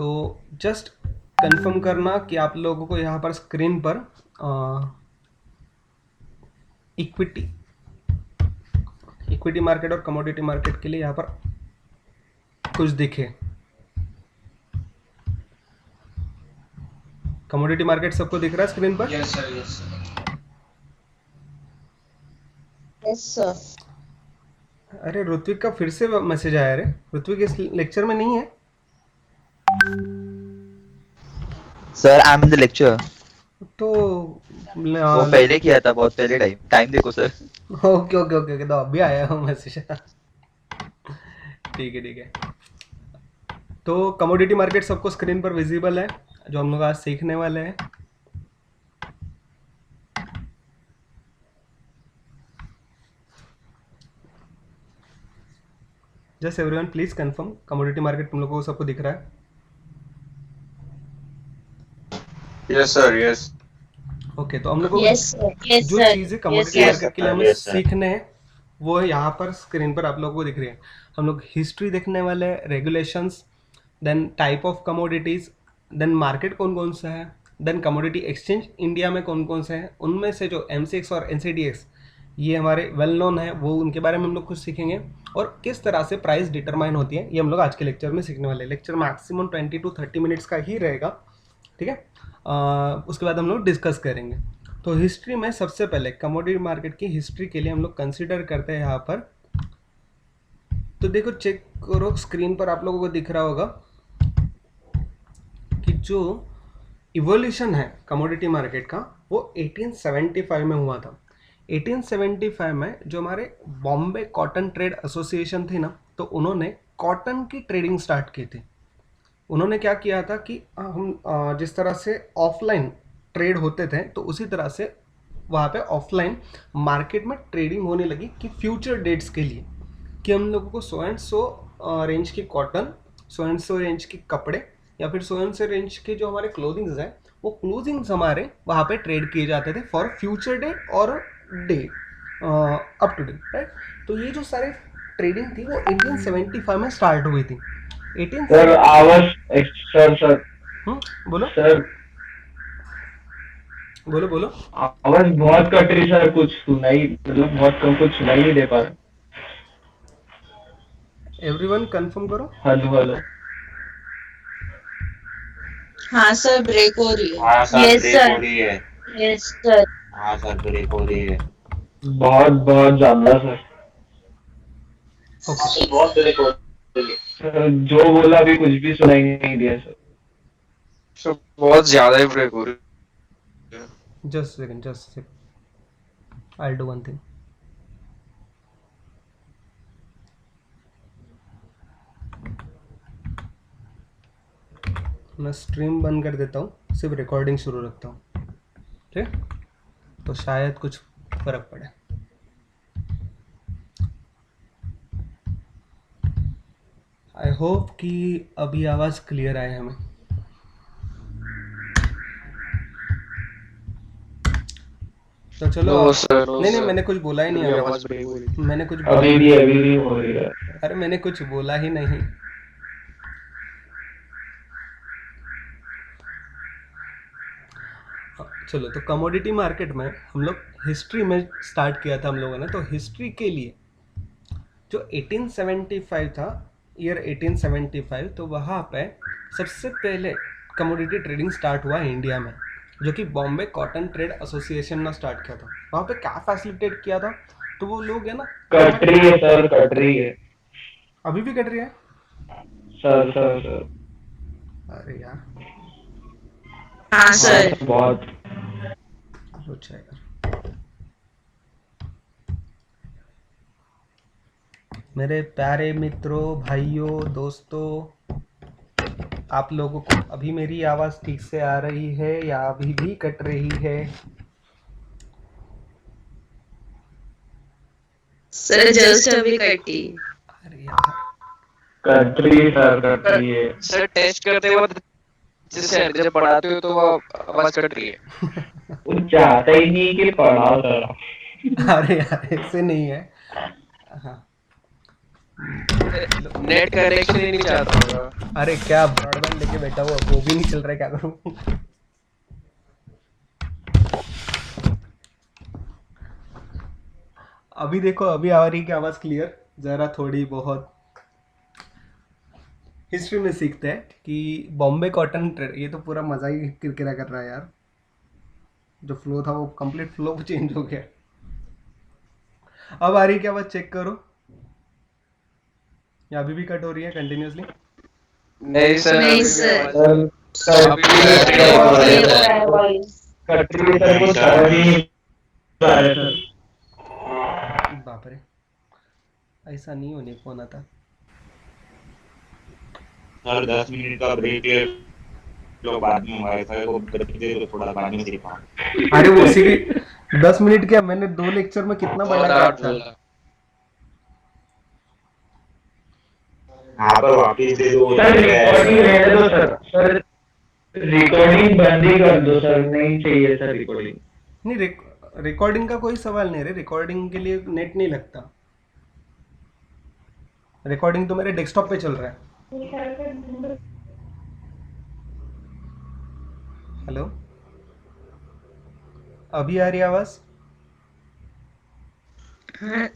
तो just confirm करना कि आप लोगों को यहाँ पर स्क्रीन पर इक्विटी इक्विटी मार्केट और कमोडिटी मार्केट के लिए यहाँ पर कुछ दिखे। कमोडिटी मार्केट सबको दिख रहा है स्क्रीन पर? Yes sir, yes sir. Yes sir. अरे ऋत्विक का फिर से मैसेज आया। रे ऋत्विक इस लेक्चर में नहीं है? Sir I am in the lecture. तो वो पहले किया था, बहुत पहले। टाइम देखो sir. Okay okay okay okay, तो अभी आया हूँ मैसेज। ठीक है ठीक है। तो कमोडिटी मार्केट सबको स्क्रीन पर विजिबल है जो हम लोग आज सीखने वाले हैं। Just everyone please confirm commodity market तुम लोगों को सबको दिख रहा है? Yes sir, yes. ओके, तो हम लोग को यस सर। यस जो सर। चीजें कमोडिटी मार्केट के लिए हमें सीखने हैं वो है यहाँ पर स्क्रीन पर आप लोगों को दिख रही है। हम लोग हिस्ट्री देखने वाले हैं, regulations, then type of commodities, then market कौन कौन सा है, देन कमोडिटी एक्सचेंज इंडिया में कौन कौन से हैं, उनमें से जो MCX और NCDX ये हमारे वेल नोन है, वो उनके बारे में हम लोग कुछ सीखेंगे। और किस तरह से प्राइस डिटरमाइन होती है ये हम लोग आज के लेक्चर में सीखने वाले हैं। लेक्चर मैक्सिमम 20 to 30 मिनट्स का ही रहेगा, ठीक है। उसके बाद हम लोग डिस्कस करेंगे। तो हिस्ट्री में सबसे पहले कमोडिटी मार्केट की हिस्ट्री के लिए हम लोग कंसिडर करते हैं यहाँ पर। तो देखो, चेक करो स्क्रीन पर, आप लोगों को दिख रहा होगा कि जो इवोल्यूशन है कमोडिटी मार्केट का वो 1875 में हुआ था। 1875 में जो हमारे बॉम्बे कॉटन ट्रेड एसोसिएशन थी ना, तो उन्होंने कॉटन की ट्रेडिंग स्टार्ट की थी। उन्होंने क्या किया था कि हम जिस तरह से ऑफलाइन ट्रेड होते थे तो उसी तरह से वहाँ पे ऑफलाइन मार्केट में ट्रेडिंग होने लगी कि फ्यूचर डेट्स के लिए, कि हम लोगों को 100 एंड 100 रेंज की कॉटन, 100 एंड 100 रेंज के कपड़े, या फिर 100 एंड 100 रेंज के जो हमारे क्लोथिंग्स हैं वो क्लोथिंग्स हमारे वहाँ पे ट्रेड किए जाते थे फॉर फ्यूचर डेट और day up to date, right. तो ये जो सारे ट्रेडिंग थी वो 1875 में स्टार्ट हुई थी। सर आवाज, सर बोलो सर, बोलो बोलो। आवाज बहुत कट रही सर, कुछ सुनाई, मतलब बहुत कम, कुछ सुनाई नहीं दे पा रहा। एवरीवन कंफर्म करो। Hello hello. हाँ सर, ब्रेक हो रही है। हाँ सर, यस ब्रेक हो सर। रही है। Yes sir. हाँ सर, ब्रेक हो रही है। बहुत बहुत ज्यादा सर। ओके, बहुत ब्रेक हो रही है सर जो बोला अभी कुछ भी सुनाई नहीं दिया सर। सर, बहुत ज्यादा ही ब्रेक हो रही है। Just second, just second, I do one thing. मैं स्ट्रीम बंद कर देता हूँ, सिर्फ रिकॉर्डिंग शुरू रखता हूँ, ठीक, तो शायद कुछ फर्क पड़े। आई होप कि अभी आवाज़ क्लियर आए हमें। तो चलो नो सर, नहीं नहीं, मैंने कुछ बोला ही नहीं मेरी अभी। आवाज ब्रेक हो रही है। मैंने कुछ बोला अभी भी हो रही है। अरे मैंने कुछ बोला ही नहीं। चलो, तो कमोडिटी मार्केट में हम लोग हिस्ट्री में स्टार्ट किया था हम लोगों ने। तो हिस्ट्री के लिए जो 1875 था, ईयर 1875, तो वहाँ पे सबसे पहले कमोडिटी ट्रेडिंग स्टार्ट हुआ इंडिया में, जो कि बॉम्बे कॉटन ट्रेड एसोसिएशन ने स्टार्ट किया था। वहाँ पे क्या फैसिलिटेट किया था, तो वो लोग है ना, कट रही है सर, कट रही है। अभी भी कट रही है सर सर सर। अरे यार, हाँ सर। बहुत। अच्छा यार, मेरे प्यारे मित्रों, भाइयों, दोस्तों, आप लोगों को अभी मेरी आवाज़ ठीक से आ रही है या अभी भी कट रही है? सर जस्ट अभी कटी। अरे यार, कट रही है सर, कट रही है। सर, टेस्ट करते वक्त जैसे जब पढ़ाते हो तो आवाज कट रही है। वो चाहता ही नहीं कि पढ़ाओ सर। अरे यार, ऐसे नहीं है। हाँ, नेट कनेक्शन ही नहीं चाहता होगा। अरे क्या ब्रॉडबैंड लेके बैठा हुआ, वो भी नहीं चल रहा है, क्या करूं। अभी देखो, अभी आ रही है क्या आवाज क्लियर? जरा थोड़ी बहुत हिस्ट्री में सीखते हैं कि बॉम्बे कॉटन ट्रेड, ये तो पूरा मजा ही किरकिरा कर रहा है यार। जो फ्लो था वो कंप्लीट फ्लो चेंज हो गया। अब आ रही है क्या आवाज? चेक करो, या अभी भी कट हो रही है कंटिन्यूअसली? नहीं सर, नहीं अभी भी सर। आवाज- सर अभी भी सर clear क्लियर आवाज हो है। रहा है वॉइस। कट रही है सर, कुछ समझ ही नहीं आ रहा है सर। बाप रे, ऐसा नहीं होने पाना था। सर 10 मिनट का ब्रेक ले लो, बाद में वाईफाई को ब्रेक दे दो, थोड़ा बाद में देखा। अरे वो उसी की 10 मिनट क्या, मैंने 2 लेक्चर में कितना बड़ा बहुत गैप आउट था। बोला। यहाँ पर वापिस दे दो। सर रिकॉर्डिंग रहने दो सर। सर रिकॉर्डिंग बंद ही कर दो सर, नहीं चाहिए सर रिकॉर्डिंग। नहीं, रिकॉर्डिंग का कोई सवाल नहीं है, रिकॉर्डिंग के लिए नेट नहीं लगता। रिकॉर्डिंग तो मेरे डेस्कटॉप पे चल रहा है। हेलो, अभी आ रही है आवाज? हाँ,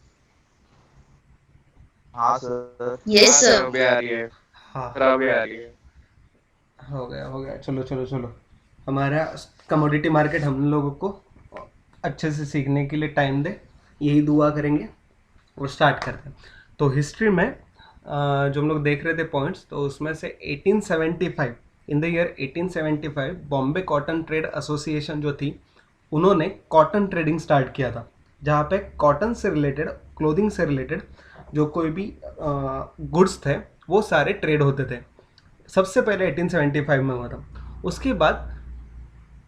हाँ सर। यस हाँ सर, सर। अभी आ रही है हाँ, सर, अभी आ रही है। हो गया हो गया, चलो चलो चलो। हमारा कमोडिटी मार्केट हम लोगों को अच्छे से सीखने के लिए टाइम दे, यही दुआ करेंगे और स्टार्ट करते हैं। तो हिस्ट्री में जो हम लोग देख रहे थे पॉइंट्स, तो उसमें से 1875, in the year 1875 Bombay cotton trade association जो थी, उन्होंने कॉटन ट्रेडिंग स्टार्ट किया था, जहाँ पे कॉटन से रिलेटेड, क्लोथिंग से रिलेटेड जो कोई भी गुड्स थे वो सारे ट्रेड होते थे। सबसे पहले 1875 में हुआ था। उसके बाद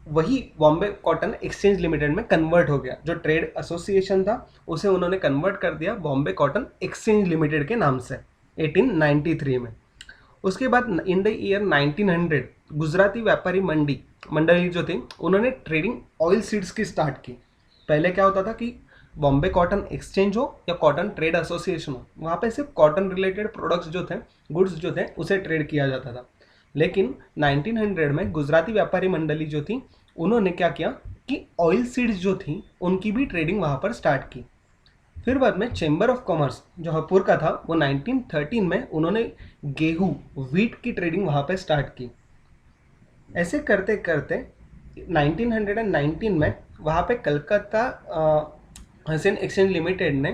वही बॉम्बे कॉटन एक्सचेंज लिमिटेड में कन्वर्ट हो गया। जो ट्रेड एसोसिएशन था उसे उन्होंने कन्वर्ट कर दिया बॉम्बे कॉटन एक्सचेंज लिमिटेड के नाम से 1893 में। उसके बाद इन द ईयर 1900 गुजराती व्यापारी मंडली जो थी, उन्होंने ट्रेडिंग ऑयल सीड्स की स्टार्ट की। पहले क्या होता था कि बॉम्बे कॉटन एक्सचेंज हो या कॉटन ट्रेड एसोसिएशन हो, वहाँ पे सिर्फ कॉटन रिलेटेड प्रोडक्ट्स जो थे, गुड्स जो थे, उसे ट्रेड किया जाता था। लेकिन 1900 में गुजराती व्यापारी मंडली जो थी, उन्होंने क्या किया कि ऑयल सीड्स जो थी उनकी भी ट्रेडिंग वहाँ पर स्टार्ट की। फिर बाद में चैम्बर ऑफ कॉमर्स जो हरपुर का था, वो 1913 में उन्होंने गेहूं, व्हीट की ट्रेडिंग वहाँ पे स्टार्ट की। ऐसे करते करते 1919 में वहाँ पे कलकत्ता हसन एक्सचेंज लिमिटेड ने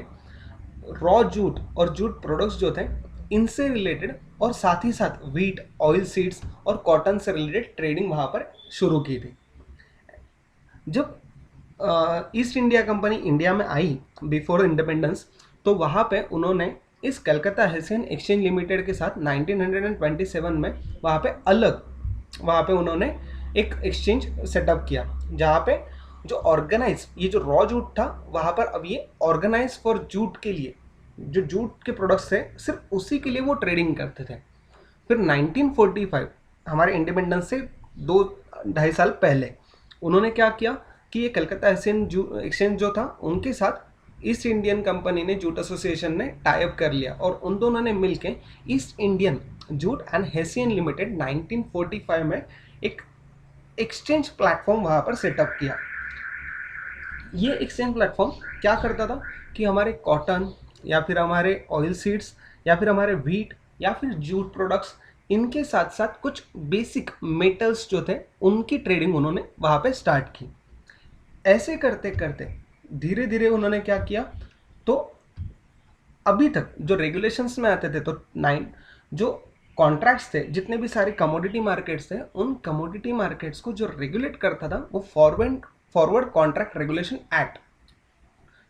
रॉ जूट और जूट प्रोडक्ट्स जो थे इनसे रिलेटेड, और साथ ही साथ व्हीट, ऑयल सीड्स और कॉटन से रिलेटेड ट्रेडिंग वहाँ पर शुरू की थी। जब ईस्ट इंडिया कंपनी इंडिया में आई बिफोर इंडिपेंडेंस, तो वहाँ पे उन्होंने इस कलकत्ता हसन एक्सचेंज लिमिटेड के साथ 1927 में वहाँ पे वहाँ पे उन्होंने एक एक्सचेंज सेटअप किया, जहाँ पे जो ऑर्गेनाइज, ये जो रॉ जूट था, वहाँ पर अब ये ऑर्गेनाइज फॉर जूट के लिए, जो जूट के प्रोडक्ट्स थे सिर्फ उसी के लिए वो ट्रेडिंग करते थे। फिर 1945 हमारे इंडिपेंडेंस से 2-2.5 साल पहले उन्होंने क्या किया कि ये कलकत्ता एक्सचेंज जो था, उनके साथ ईस्ट इंडियन कंपनी ने, जूट एसोसिएशन ने टाई अप कर लिया, और उन दोनों ने मिलके east Indian jute and hessian limited 1945 में एक एक्सचेंज प्लेटफॉर्म वहाँ पर सेटअप किया। ये एक्सचेंज प्लेटफॉर्म क्या करता था कि हमारे कॉटन या फिर हमारे ऑयल सीड्स या फिर हमारे व्हीट या फिर जूट प्रोडक्ट्स, इनके साथ साथ कुछ बेसिक मेटल्स जो थे उनकी ट्रेडिंग उन्होंने वहाँ पे स्टार्ट की। ऐसे करते करते धीरे धीरे उन्होंने क्या किया, तो अभी तक जो रेगुलेशंस में आते थे, तो जो कॉन्ट्रैक्ट्स थे, जितने भी सारे कमोडिटी मार्केट्स थे, उन कमोडिटी मार्केट्स को जो रेगुलेट करता था वो forward contract regulation act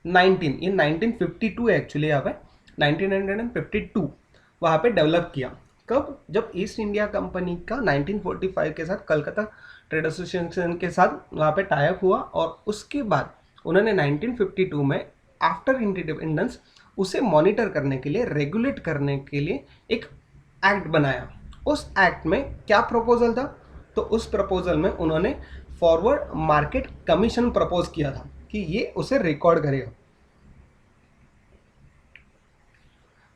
1952 actually, यहाँ पे 1952 वहाँ पे डेवलप किया। कब? जब ईस्ट इंडिया कंपनी का 1945 के साथ कलकत्ता ट्रेड एसोसिएशन के साथ वहाँ पे टाई अप हुआ, और उसके बाद उन्होंने 1952 में आफ्टर इंडिपेंडेंस उसे मॉनिटर करने के लिए, रेगुलेट करने के लिए एक एक्ट बनाया। उस एक्ट में क्या प्रपोजल था? तो उस प्रपोजल में उन्होंने फॉरवर्ड मार्केट कमीशन प्रपोज किया था कि ये उसे रिकॉर्ड करेगा।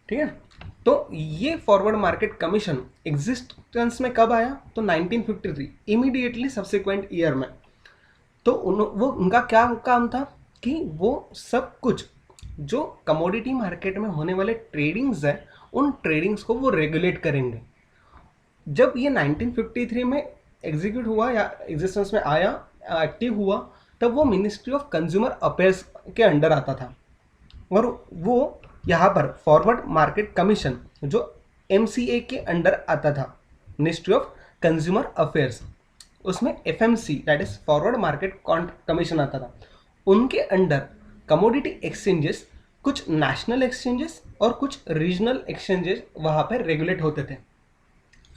ठीक है, तो ये फॉरवर्ड मार्केट कमीशन एग्जिस्टेंस में कब आया? तो 1953 इमीडिएटली सब्सिक्वेंट ईयर में। तो वो उनका क्या काम था कि वो सब कुछ जो कमोडिटी मार्केट में होने वाले ट्रेडिंग्स है उन ट्रेडिंग्स को वो रेगुलेट करेंगे। जब ये 1953 में एग्जीक्यूट हुआ या एग्जिस्टेंस में आया, एक्टिव हुआ, तब वो मिनिस्ट्री ऑफ कंज्यूमर अफेयर्स के अंडर आता था और वो यहाँ पर फॉरवर्ड मार्केट कमीशन जो MCA के अंडर आता था, मिनिस्ट्री ऑफ कंज्यूमर अफेयर्स, उसमें FMC that is forward market commission आता था। उनके अंडर कमोडिटी एक्सचेंजेस, कुछ नेशनल एक्सचेंजेस और कुछ रीजनल एक्सचेंजेस वहाँ पर रेगुलेट होते थे।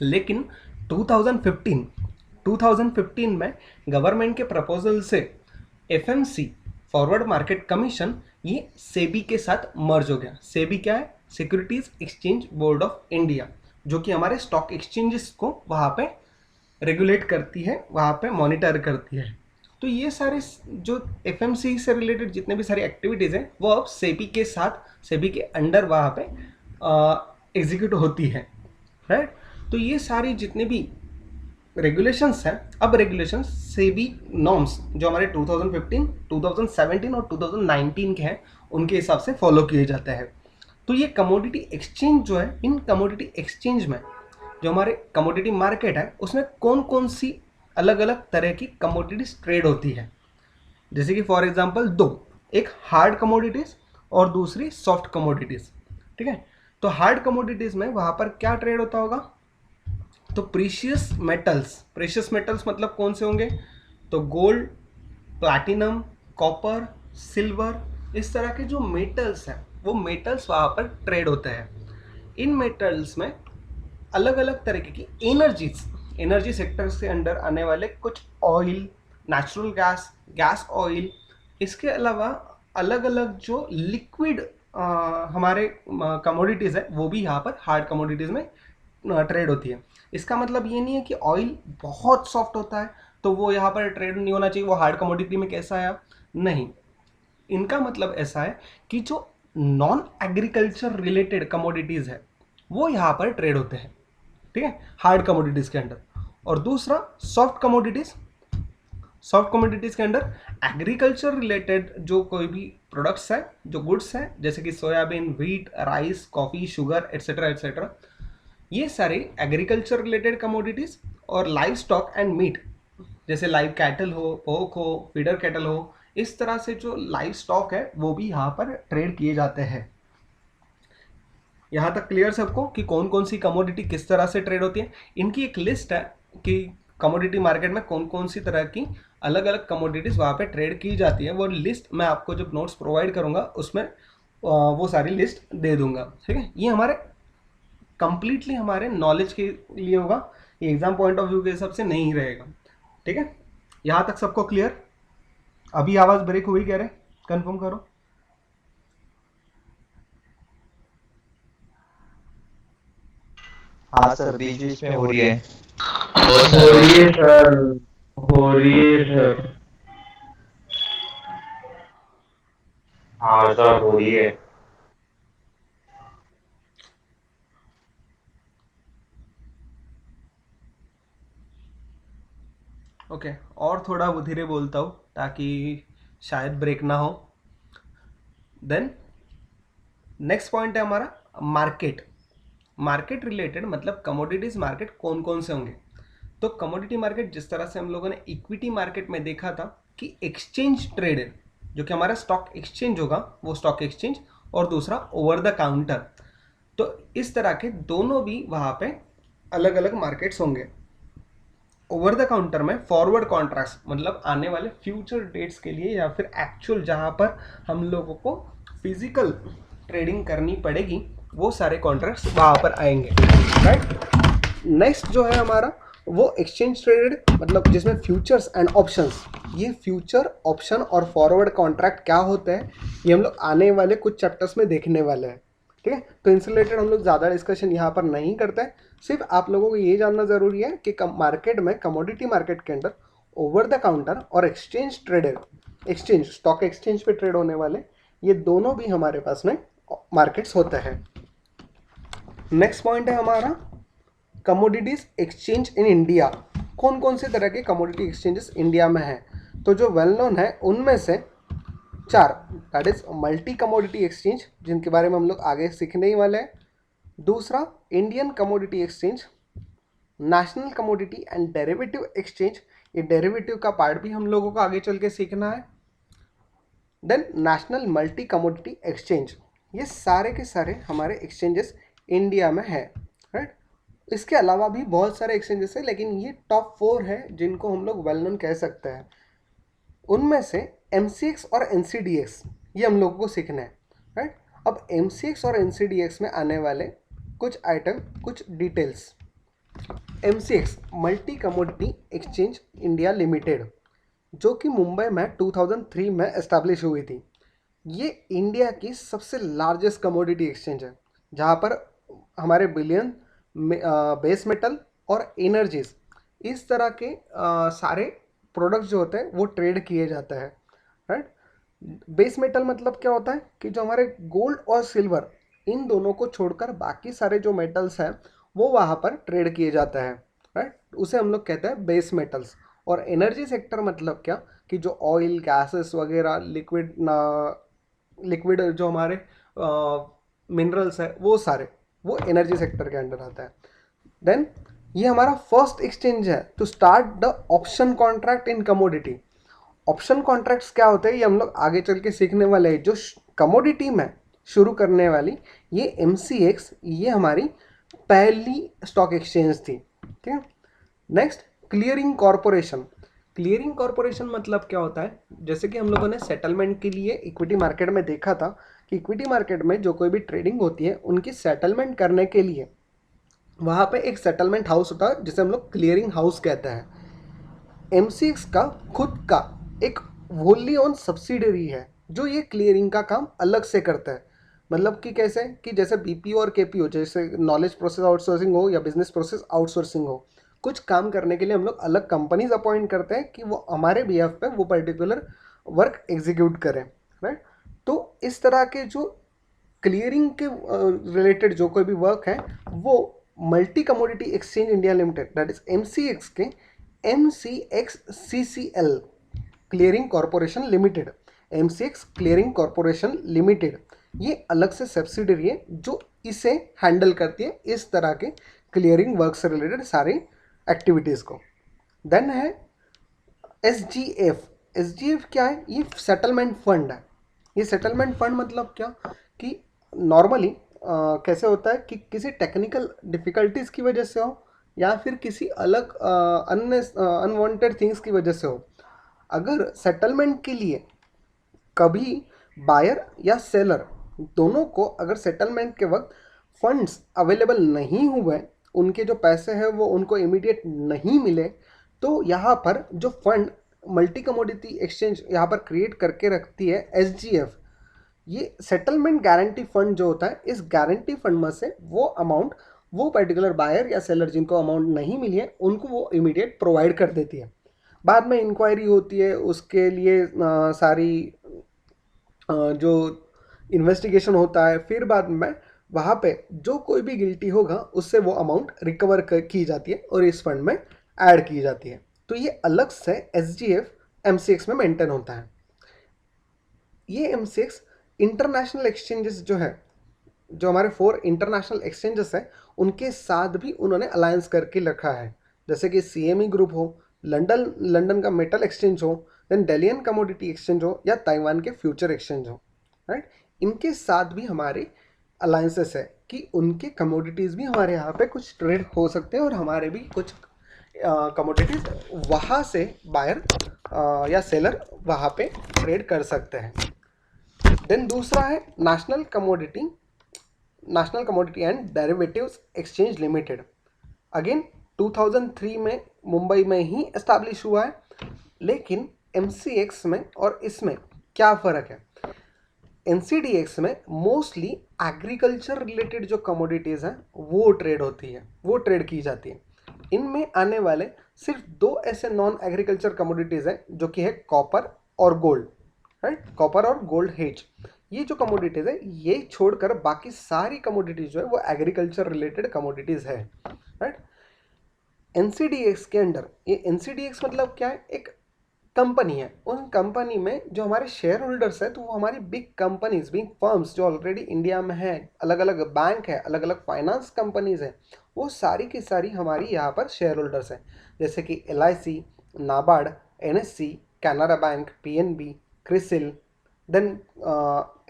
लेकिन 2015 में गवर्नमेंट के प्रपोजल से FMC फॉरवर्ड मार्केट कमीशन ये सेबी के साथ मर्ज हो गया। सेबी क्या है? Securities exchange board of India, जो कि हमारे स्टॉक एक्सचेंजेस को वहाँ पे रेगुलेट करती है, वहाँ पे मॉनिटर करती है। तो ये सारे जो FMC से रिलेटेड जितने भी सारी एक्टिविटीज़ हैं वो अब सेबी के साथ, सेबी के अंडर वहाँ पे एग्जीक्यूट होती है, राइट। तो ये सारी जितने भी रेगुलेशंस हैं, अब रेगुलेशंस सेबी नॉर्म्स जो हमारे 2015, 2017 और 2019 के हैं उनके हिसाब से फॉलो किए जाते हैं। तो ये कमोडिटी एक्सचेंज जो है, इन कमोडिटी एक्सचेंज में जो हमारे कमोडिटी मार्केट है उसमें कौन कौन सी अलग अलग तरह की कमोडिटीज ट्रेड होती है। जैसे कि फॉर एग्जांपल दो, एक हार्ड कमोडिटीज और दूसरी सॉफ्ट कमोडिटीज, ठीक है। तो हार्ड कमोडिटीज में वहाँ पर क्या ट्रेड होता होगा? तो प्रीशियस मेटल्स मतलब कौन से होंगे? तो गोल्ड, प्लैटिनम, कॉपर, सिल्वर, इस तरह के जो मेटल्स हैं वो मेटल्स वहाँ पर ट्रेड होते हैं। इन मेटल्स में अलग अलग तरीके की एनर्जी सेक्टर से अंडर आने वाले कुछ ऑयल, नेचुरल गैस ऑयल, इसके अलावा अलग अलग जो लिक्विड हमारे कमोडिटीज़ है वो भी यहाँ पर हार्ड कमोडिटीज़ में ट्रेड होती है। इसका मतलब ये नहीं है कि ऑयल बहुत सॉफ्ट होता है तो वो यहाँ पर ट्रेड नहीं होना चाहिए, वो हार्ड कमोडिटी में कैसा आया? नहीं, इनका मतलब ऐसा है कि जो नॉन एग्रीकल्चर रिलेटेड कमोडिटीज़ है वो यहाँ पर ट्रेड होते हैं, ठीक है, हार्ड कमोडिटीज़ के अंडर। और दूसरा सॉफ्ट कमोडिटीज़ के अंडर एग्रीकल्चर रिलेटेड जो कोई भी प्रोडक्ट्स है, जो गुड्स हैं, जैसे कि soybean, wheat, rice, coffee, sugar etcetera, ये सारे एग्रीकल्चर रिलेटेड कमोडिटीज़। और लाइव स्टॉक एंड मीट, जैसे लाइव कैटल हो, पोर्क हो, फीडर कैटल हो, इस तरह से जो लाइव स्टॉक है वो भी यहाँ पर ट्रेड किए जाते हैं। यहाँ तक क्लियर सबको कि कौन कौन सी कमोडिटी किस तरह से ट्रेड होती है? इनकी एक लिस्ट है कि कमोडिटी मार्केट में कौन कौन सी तरह की अलग अलग कमोडिटीज़ वहाँ पे ट्रेड की जाती है। वो लिस्ट मैं आपको जब नोट्स प्रोवाइड करूँगा उसमें वो सारी लिस्ट दे दूँगा, ठीक है। ये हमारे कंप्लीटली हमारे नॉलेज के लिए होगा, ये एग्जाम पॉइंट ऑफ व्यू के हिसाब से नहीं रहेगा, ठीक है। यहाँ तक सबको क्लियर? अभी आवाज़ ब्रेक हुई कह रहे, कंफर्म करो। हाँ सर, बीच बीच में हो रही है। हो रही है सर। हाँ सर हो रही है। ओके, और थोड़ा धीरे बोलता हूँ ताकि शायद ब्रेक ना हो। देन नेक्स्ट पॉइंट है हमारा मार्केट रिलेटेड, मतलब कमोडिटीज मार्केट कौन कौन से होंगे। तो कमोडिटी मार्केट जिस तरह से हम लोगों ने इक्विटी मार्केट में देखा था कि एक्सचेंज ट्रेडेड, जो कि हमारा स्टॉक एक्सचेंज होगा वो स्टॉक एक्सचेंज, और दूसरा ओवर द काउंटर। तो इस तरह के दोनों भी वहाँ पे अलग अलग मार्केट्स होंगे। ओवर द काउंटर में फॉरवर्ड कॉन्ट्रैक्ट्स, मतलब आने वाले फ्यूचर डेट्स के लिए या फिर एक्चुअल जहाँ पर हम लोगों को फिजिकल ट्रेडिंग करनी पड़ेगी, वो सारे कॉन्ट्रैक्ट्स वहाँ पर आएंगे, राइट। नेक्स्ट जो है हमारा वो एक्सचेंज ट्रेडेड, मतलब जिसमें फ्यूचर्स एंड ऑप्शंस, ये फ्यूचर, ऑप्शन और फॉरवर्ड कॉन्ट्रैक्ट क्या होते हैं ये हम लोग आने वाले कुछ चैप्टर्स में देखने वाले हैं, ठीक है। तो इनसे रिलेटेड हम लोग ज़्यादा डिस्कशन यहाँ पर नहीं करते हैं, सिर्फ आप लोगों को ये जानना ज़रूरी है कि मार्केट में, कमोडिटी मार्केट के अंदर ओवर द काउंटर और exchange traded, exchange stock exchange पे ट्रेड होने वाले, ये दोनों भी हमारे पास में मार्केट्स होते हैं। नेक्स्ट पॉइंट है हमारा कमोडिटीज एक्सचेंज इन इंडिया। कौन कौन से तरह के कमोडिटी एक्सचेंजेस इंडिया में हैं? तो जो वेल नोन है उनमें से 4, that is multi commodity exchange, जिनके बारे में हम लोग आगे सीखने ही वाले हैं। दूसरा Indian commodity exchange, national commodity and derivative exchange, ये डेरिवेटिव का पार्ट भी हम लोगों को आगे चल के सीखना है। Then national multi commodity exchange, ये सारे के सारे हमारे एक्सचेंजेस इंडिया में है, राइट। इसके अलावा भी बहुत सारे एक्सचेंजेस है, लेकिन ये टॉप 4 है जिनको हम लोग वेल नोन कह सकते हैं। उनमें से MCX और NCDX ये हम लोगों को सीखना है, राइट। अब MCX और NCDX में आने वाले कुछ आइटम, कुछ details. MCX multi commodity exchange India limited, जो कि मुंबई में 2003 में एस्टैब्लिश हुई थी। ये इंडिया की सबसे लार्जेस्ट कमोडिटी एक्सचेंज है, जहाँ पर हमारे बिलियन बेस मेटल और एनर्जीज, इस तरह के सारे प्रोडक्ट्स जो होते हैं वो ट्रेड किए जाते हैं, राइट। बेस मेटल मतलब क्या होता है कि जो हमारे गोल्ड और सिल्वर, इन दोनों को छोड़कर बाकी सारे जो मेटल्स हैं वो वहाँ पर ट्रेड किए जाते हैं, राइट। उसे हम लोग कहते हैं बेस मेटल्स। और एनर्जी सेक्टर मतलब क्या कि जो ऑयल, गैसेस वगैरह, लिक्विड जो हमारे मिनरल्स है वो सारे, वो एनर्जी सेक्टर के अंडर आता है। देन ये हमारा फर्स्ट एक्सचेंज है to start the option contract in commodity. Option contracts क्या होते हैं ये हम लोग आगे चल के सीखने वाले हैं। जो कमोडिटी में शुरू करने वाली ये MCX, ये हमारी पहली स्टॉक एक्सचेंज थी, ठीक है। Next clearing corporation. Clearing corporation मतलब क्या होता है, जैसे कि हम लोगों ने सेटलमेंट के लिए इक्विटी मार्केट में देखा था कि इक्विटी मार्केट में जो कोई भी ट्रेडिंग होती है उनकी सेटलमेंट करने के लिए वहाँ पे एक सेटलमेंट हाउस होता है जिसे हम लोग क्लियरिंग हाउस कहते हैं। MCX का खुद का एक होली ओन सब्सिडरी है जो ये क्लियरिंग का काम अलग से करता है। मतलब कि कैसे कि जैसे BPO और KPO, जैसे नॉलेज प्रोसेस आउटसोर्सिंग हो या बिजनेस प्रोसेस आउटसोर्सिंग हो, कुछ काम करने के लिए हम लोग अलग कंपनीज अपॉइंट करते हैं कि वो हमारे बिहाफ पे वो पर्टिकुलर वर्क एग्जीक्यूट करें, राइट। तो इस तरह के जो क्लियरिंग के रिलेटेड जो कोई भी वर्क है वो multi commodity exchange India limited, that is MCX के MCXCCL clearing corporation limited, MCX clearing corporation limited, ये अलग से सब्सिडरी है जो इसे हैंडल करती है इस तरह के क्लियरिंग वर्क से रिलेटेड सारी एक्टिविटीज़ को। देन है SGF। SGF क्या है? ये सेटलमेंट फंड है। ये सेटलमेंट फंड मतलब क्या कि नॉर्मली कैसे होता है कि किसी टेक्निकल डिफ़िकल्टीज़ की वजह से हो या फिर किसी अलग अनवांटेड थिंग्स की वजह से हो, अगर सेटलमेंट के लिए कभी बायर या सेलर दोनों को अगर सेटलमेंट के वक्त फंड्स अवेलेबल नहीं हुए, उनके जो पैसे हैं वो उनको इमीडिएट नहीं मिले, तो यहाँ पर जो फंड मल्टी कमोडिटी एक्सचेंज यहाँ पर क्रिएट करके रखती है SGF, ये सेटलमेंट गारंटी फंड जो होता है, इस गारंटी फंड में से वो अमाउंट वो पर्टिकुलर बायर या सेलर जिनको अमाउंट नहीं मिली है उनको वो इमीडिएट प्रोवाइड कर देती है। बाद में इंक्वायरी होती है, उसके लिए सारी जो इन्वेस्टिगेशन होता है, फिर बाद में वहाँ पे जो कोई भी गिल्टी होगा उससे वो अमाउंट रिकवर की जाती है और इस फंड में ऐड की जाती है। तो ये अलग से SGF MCX में मेंटेन होता है। ये MCX इंटरनेशनल एक्सचेंजेस जो है, जो हमारे 4 इंटरनेशनल एक्सचेंजेस हैं, उनके साथ भी उन्होंने अलायंस करके रखा है, जैसे कि CME ग्रुप हो, लंदन का मेटल एक्सचेंज हो, देन डेलियन कमोडिटी एक्सचेंज हो या ताइवान के फ्यूचर एक्सचेंज हो, राइट। इनके साथ भी हमारे अलायंसेस है कि उनके कमोडिटीज़ भी हमारे यहाँ पे कुछ ट्रेड हो सकते हैं और हमारे भी कुछ कमोडिटीज़ वहाँ से बायर या सेलर वहाँ पे ट्रेड कर सकते हैं। देन दूसरा है national commodity and derivatives exchange limited. Again 2003 में मुंबई में ही एस्टैब्लिश हुआ है, लेकिन MCX में और इसमें क्या फ़र्क है? NCDX में मोस्टली एग्रीकल्चर रिलेटेड जो कमोडिटीज़ हैं वो ट्रेड होती है, वो ट्रेड की जाती है। इनमें आने वाले सिर्फ 2 ऐसे नॉन एग्रीकल्चर कमोडिटीज़ हैं जो कि है कॉपर और गोल्ड, राइट। कॉपर और गोल्ड हेज, ये जो कमोडिटीज़ है ये छोड़कर बाकी सारी कमोडिटीज़ जो है वो एग्रीकल्चर रिलेटेड कमोडिटीज़ है, राइट। एनसीडीएक्स के अंडर, ये एनसीडीएक्स मतलब क्या है, एक कंपनी है। उन कंपनी में जो हमारे शेयर होल्डर्स है तो वो हमारी बिग कंपनीज, बिग फर्म्स जो ऑलरेडी इंडिया में है, अलग अलग बैंक है, अलग अलग फाइनेंस कंपनीज है, वो सारी की सारी हमारी यहाँ पर शेयर होल्डर्स हैं। जैसे कि LIC, NABARD, NSC, Canara bank, PNB, CRISIL, then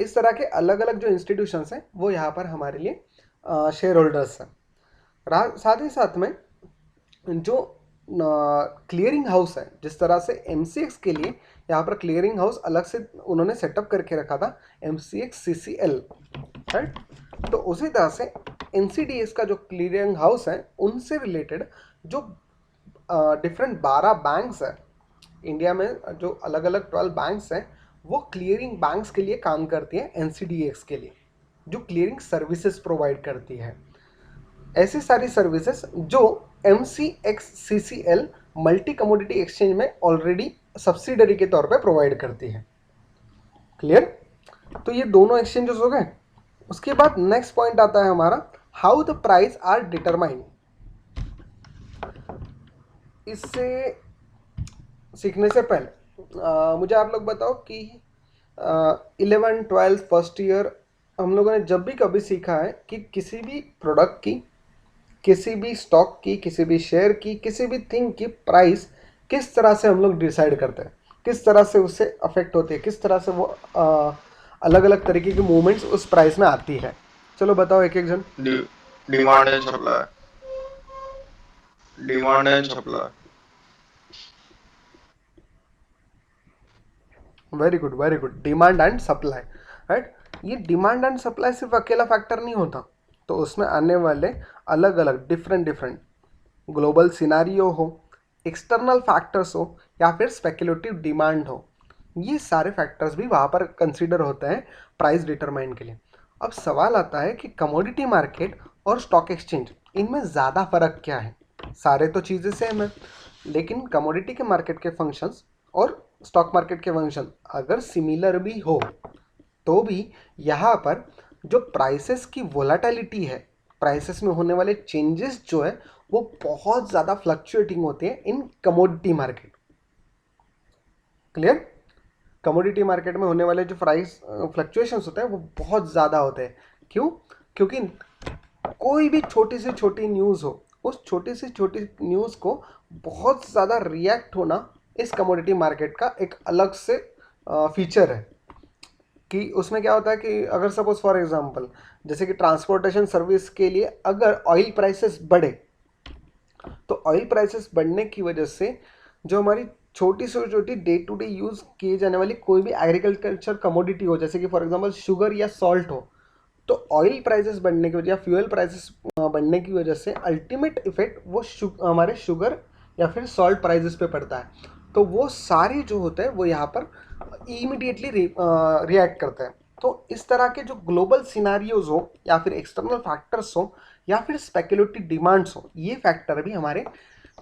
इस तरह के अलग अलग जो इंस्टीट्यूशंस हैं वो यहाँ पर हमारे लिए शेयर होल्डर्स हैं। साथ ही साथ में जो क्लियरिंग हाउस है, जिस तरह से MCX के लिए यहाँ पर क्लियरिंग हाउस अलग से उन्होंने सेटअप करके रखा था, MCX CCL, राइट। तो उसी तरह से NCDEX का जो क्लियरिंग हाउस है उनसे रिलेटेड जो डिफरेंट 12 बैंक्स है इंडिया में, जो अलग अलग 12 बैंक्स हैं, वो क्लियरिंग बैंक्स के लिए काम करती है NCDEX के लिए, जो क्लियरिंग सर्विसेज प्रोवाइड करती है। ऐसी सारी सर्विसेज जो MCX CCL multi commodity exchange में ऑलरेडी सब्सिडरी के तौर पे प्रोवाइड करती है। क्लियर? तो ये दोनों एक्सचेंजेस हो गए। उसके बाद नेक्स्ट पॉइंट आता है हमारा, how the price are determined. इससे सीखने से पहले मुझे आप लोग बताओ कि 11, 12 फर्स्ट ईयर हम लोगों ने जब भी कभी सीखा है कि किसी भी प्रोडक्ट की, किसी भी स्टॉक की, किसी भी शेयर की, किसी भी थिंग की प्राइस किस तरह से हम लोग डिसाइड करते हैं, किस तरह से उससे अफेक्ट होती है, किस तरह से वो अलग अलग तरीके की मूवमेंट्स उस प्राइस में आती है। चलो बताओ एक एक जन। Demand and supply, demand and supply. Very good, very good. Demand and supply, right. ये डिमांड एंड सप्लाई सिर्फ अकेला फैक्टर नहीं होता, तो उसमें आने वाले अलग अलग डिफरेंट ग्लोबल सिनारियो हो, एक्सटर्नल फैक्टर्स हो, या फिर स्पेकुलेटिव डिमांड हो, ये सारे फैक्टर्स भी वहाँ पर कंसीडर होते हैं प्राइस डिटरमाइन के लिए। अब सवाल आता है कि कमोडिटी मार्केट और स्टॉक एक्सचेंज, इनमें ज़्यादा फ़र्क क्या है? सारे तो चीज़ें सेम है, लेकिन कमोडिटी के मार्केट के फंक्शंस और स्टॉक मार्केट के फंक्शन अगर सिमिलर भी हो तो भी यहाँ पर जो प्राइसेस की वोलाटिलिटी है, प्राइसेस में होने वाले चेंजेस जो है वो बहुत ज़्यादा फ्लक्चुएटिंग होते हैं इन commodity market. Clear? Commodity market में होने वाले जो प्राइस फ्लक्चुएशंस होते हैं वो बहुत ज़्यादा होते हैं। क्यों? क्योंकि कोई भी छोटी से छोटी न्यूज़ हो, उस छोटी से छोटी न्यूज़ को बहुत ज़्यादा रिएक्ट होना इस कमोडिटी मार्केट का एक अलग से फीचर है। कि उसमें क्या होता है कि अगर सपोज फॉर एग्जांपल जैसे कि ट्रांसपोर्टेशन सर्विस के लिए अगर ऑयल प्राइसेस बढ़े, तो ऑयल प्राइसेस बढ़ने की वजह से जो हमारी छोटी से छोटी डे टू डे यूज़ किए जाने वाली कोई भी एग्रीकल्चर कमोडिटी हो, जैसे कि फॉर एग्जांपल शुगर या सॉल्ट हो, तो ऑयल प्राइसेस बढ़ने की वजह या फ्यूल प्राइसेस बढ़ने की वजह से अल्टीमेट इफेक्ट वो हमारे शुगर या फिर सॉल्ट प्राइसेस पे पड़ता है। तो वो सारे जो होते हैं वो यहाँ पर इमीडिएटली रिएक्ट करते हैं। तो इस तरह के जो ग्लोबल सिनारियोज हो या फिर एक्सटर्नल फैक्टर्स हो या फिर स्पेकुलेटिव डिमांड्स हो, ये फैक्टर भी हमारे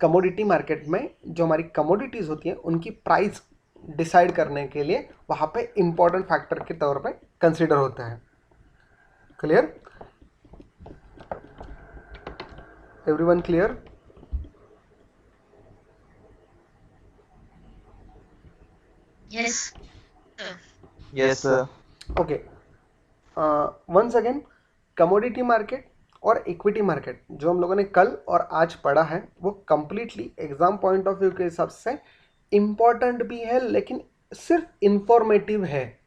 कमोडिटी मार्केट में जो हमारी कमोडिटीज़ होती हैं उनकी प्राइस डिसाइड करने के लिए वहाँ पे इम्पोर्टेंट फैक्टर के तौर पे कंसिडर होते हैं। Clear? Everyone clear? Yes. Yes sir. Okay, once again commodity market और इक्विटी मार्केट जो हम लोगों ने कल और आज पढ़ा है वो completely exam point of view के हिसाब से इम्पॉर्टेंट भी है, लेकिन सिर्फ इंफॉर्मेटिव है।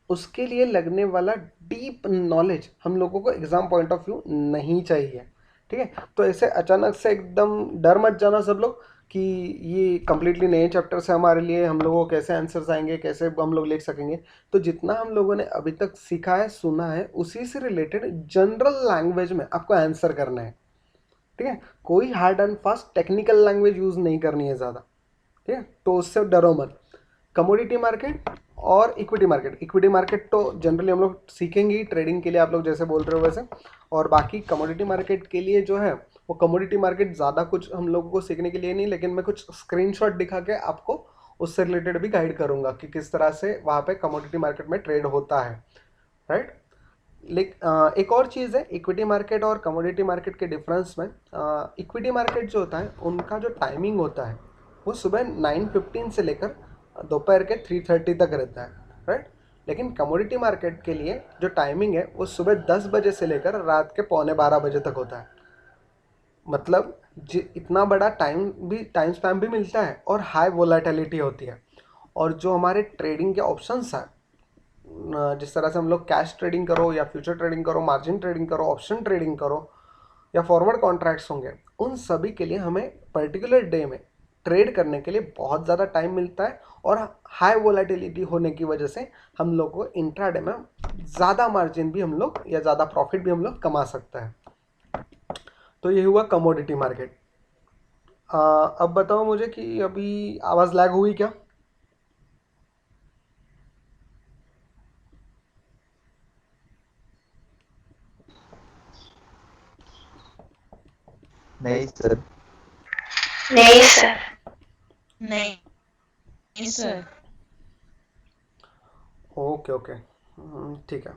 उसके लिए लगने वाला डीप नॉलेज हम लोगों को एग्जाम पॉइंट ऑफ व्यू नहीं चाहिए। ठीक है? तो ऐसे अचानक से एकदम डर मत जाना सब लोग कि ये कम्प्लीटली नए चैप्टर से हमारे लिए हम लोगों को कैसे आंसर्स आएंगे, कैसे हम लोग लिख सकेंगे। तो जितना हम लोगों ने अभी तक सीखा है, सुना है, उसी से रिलेटेड जनरल लैंग्वेज में आपको आंसर करना है। ठीक है? कोई hard and fast technical language use नहीं करनी है ज़्यादा। ठीक है? तो उससे डरो मत। कमोडिटी मार्केट और इक्विटी मार्केट तो जनरली हम लोग सीखेंगे ही, ट्रेडिंग के लिए आप लोग जैसे बोल रहे हो वैसे। और बाकी कमोडिटी मार्केट के लिए जो है वो कमोडिटी मार्केट ज़्यादा कुछ हम लोगों को सीखने के लिए नहीं, लेकिन मैं कुछ स्क्रीनशॉट दिखा के आपको उससे रिलेटेड भी गाइड करूँगा कि किस तरह से वहाँ पे कमोडिटी मार्केट में ट्रेड होता है। राइट। एक और चीज़ है इक्विटी मार्केट और कमोडिटी मार्केट के डिफरेंस में। इक्विटी मार्केट जो होता है उनका जो टाइमिंग होता है वो सुबह 9:15 से लेकर दोपहर के 3:30 तक रहता है, राइट। लेकिन कमोडिटी मार्केट के लिए जो टाइमिंग है वो सुबह 10 बजे से लेकर रात के 11:45 बजे तक होता है। मतलब इतना बड़ा टाइम स्पैम भी मिलता है और हाई वोलेटिलिटी होती है। और जो हमारे ट्रेडिंग के ऑप्शंस हैं, जिस तरह से हम लोग कैश ट्रेडिंग करो या फ्यूचर ट्रेडिंग करो, मार्जिन ट्रेडिंग करो, ऑप्शन ट्रेडिंग करो या फॉरवर्ड कॉन्ट्रैक्ट्स होंगे, उन सभी के लिए हमें पर्टिकुलर डे में ट्रेड करने के लिए बहुत ज़्यादा टाइम मिलता है। और हाई वोलेटिलिटी होने की वजह से हम लोग को इंट्राडे में ज़्यादा मार्जिन भी हम लोग या ज़्यादा प्रॉफिट भी हम लोग कमा सकते हैं। तो ये हुआ कमोडिटी मार्केट। अब बताओ मुझे कि अभी आवाज़ लैग हुई क्या? नहीं सर। नहीं सर। नहीं सर। ओके ओके, ठीक है।